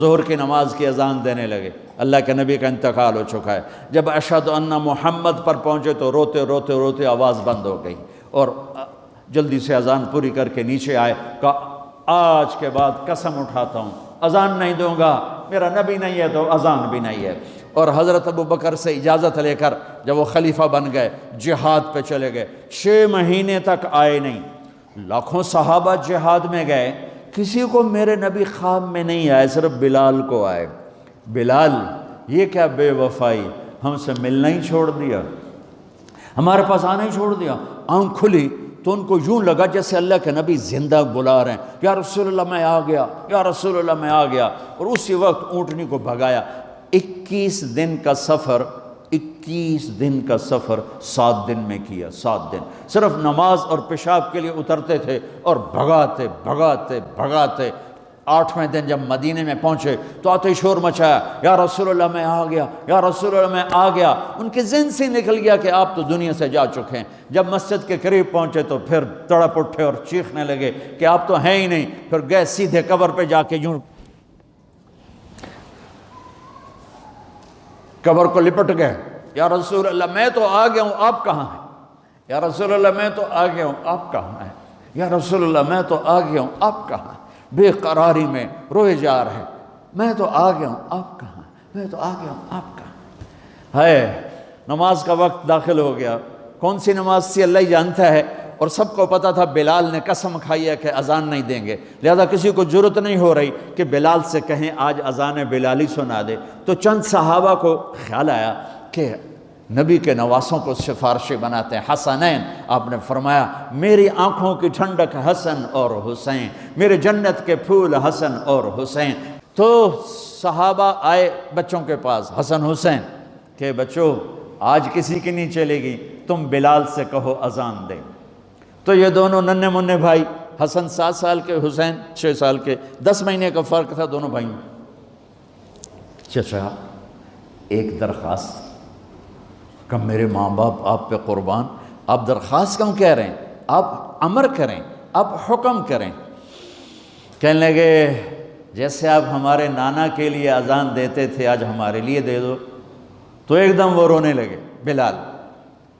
ظہر کی نماز کی اذان دینے لگے، اللہ کے نبی کا انتقال ہو چکا ہے۔ جب اشہد ان محمد پر پہنچے تو روتے روتے روتے آواز بند ہو گئی، اور جلدی سے اذان پوری کر کے نیچے آئے، کہا آج کے بعد قسم اٹھاتا ہوں اذان نہیں دوں گا، میرا نبی نہیں ہے تو اذان بھی نہیں ہے۔ اور حضرت ابو بکر سے اجازت لے کر جب وہ خلیفہ بن گئے، جہاد پہ چلے گئے، 6 مہینے تک آئے نہیں۔ لاکھوں صحابہ جہاد میں گئے، کسی کو میرے نبی خواب میں نہیں آئے، صرف بلال کو آئے۔ بلال، یہ کیا بے وفائی، ہم سے ملنا ہی چھوڑ دیا، ہمارے پاس آنا ہی چھوڑ دیا۔ آنکھ کھلی تو ان کو یوں لگا جیسے اللہ کے نبی زندہ بلا رہے ہیں، یا رسول اللہ میں آ گیا، یا رسول اللہ میں آ گیا۔ اور اسی وقت اونٹنی کو بھگایا۔ 21 دن کا سفر 7 دن میں کیا، 7 دن صرف نماز اور پیشاب کے لیے اترتے تھے اور بھگاتے بھگاتے بھگاتے۔ 8ویں دن جب مدینے میں پہنچے تو آتے شور مچایا، یا رسول اللہ میں آ گیا، یا رسول اللہ میں آ گیا۔ ان کے ذہن سے نکل گیا کہ آپ تو دنیا سے جا چکے ہیں۔ جب مسجد کے قریب پہنچے تو پھر تڑپ اٹھے اور چیخنے لگے کہ آپ تو ہیں ہی نہیں۔ پھر گئے سیدھے قبر پہ جا کے یوں قبر کو لپٹ گئے، یا رسول اللہ میں تو آ گیا ہوں، آپ کہاں ہیں؟ یا رسول اللہ میں تو آ گیا ہوں، آپ کہاں ہیں؟ یا رسول اللہ میں تو آ گیا ہوں، آپ کہاں ہیں؟ بے قراری میں روئے جا رہے، میں تو آ گیا ہوں، آپ کہاں ہیں؟ میں تو آ گیا ہوں، آپ کہاں ہیں؟ نماز کا وقت داخل ہو گیا۔ کون سی نماز تھی اللہ ہی جانتا ہے، اور سب کو پتا تھا بلال نے قسم کھائی ہے کہ اذان نہیں دیں گے، لہذا کسی کو جرت نہیں ہو رہی کہ بلال سے کہیں آج اذان بلالی سنا دے۔ تو چند صحابہ کو خیال آیا کہ نبی کے نواسوں کو سفارشی بناتے ہیں، حسنین۔ آپ نے فرمایا میری آنکھوں کی ٹھنڈک حسن اور حسین، میرے جنت کے پھول حسن اور حسین۔ تو صحابہ آئے بچوں کے پاس، حسن حسین، کہ بچوں آج کسی کی نہیں چلے گی، تم بلال سے کہو اذان دے۔ تو یہ دونوں ننھے منھے بھائی، حسن 7 سال کے، حسین 6 سال کے، 10 مہینے کا فرق تھا دونوں بھائیوں۔ چچا ایک درخواست، کہ میرے ماں باپ آپ پہ قربان، آپ درخواست کیوں کہہ رہے ہیں؟ آپ امر کریں، آپ حکم کریں۔ کہنے لگے جیسے آپ ہمارے نانا کے لیے اذان دیتے تھے آج ہمارے لیے دے دو۔ تو ایک دم وہ رونے لگے بلال،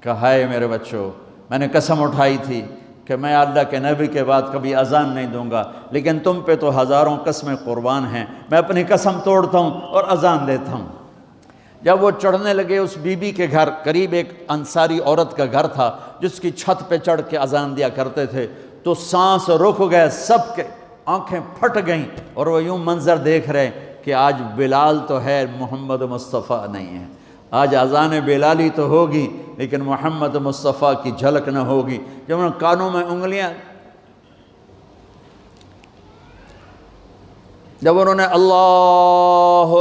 کہا ہائے میرے بچوں، میں نے قسم اٹھائی تھی کہ میں اللہ کے نبی کے بعد کبھی اذان نہیں دوں گا، لیکن تم پہ تو ہزاروں قسمیں قربان ہیں، میں اپنی قسم توڑتا ہوں اور اذان دیتا ہوں۔ جب وہ چڑھنے لگے اس بی بی کے گھر، قریب ایک انصاری عورت کا گھر تھا جس کی چھت پہ چڑھ کے اذان دیا کرتے تھے، تو سانس رک گئے سب کے، آنکھیں پھٹ گئیں، اور وہ یوں منظر دیکھ رہے کہ آج بلال تو ہے، محمد مصطفیٰ نہیں ہے۔ آج اذان بلالی تو ہوگی لیکن محمد مصطفیٰ کی جھلک نہ ہوگی۔ جب انہوں نے کانوں میں انگلیاں، جب انہوں نے اللہ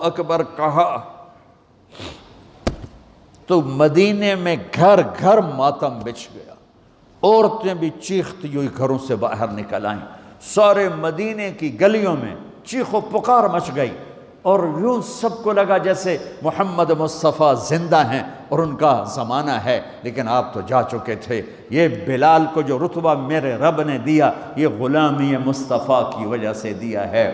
اکبر کہا تو مدینے میں گھر گھر ماتم بچھ گیا، عورتیں بھی چیختی ہوئی گھروں سے باہر نکل آئیں، سارے مدینے کی گلیوں میں چیخ و پکار مچ گئی، اور یوں سب کو لگا جیسے محمد مصطفیٰ زندہ ہیں اور ان کا زمانہ ہے، لیکن آپ تو جا چکے تھے۔ یہ بلال کو جو رتبہ میرے رب نے دیا، یہ غلامی مصطفیٰ کی وجہ سے دیا ہے۔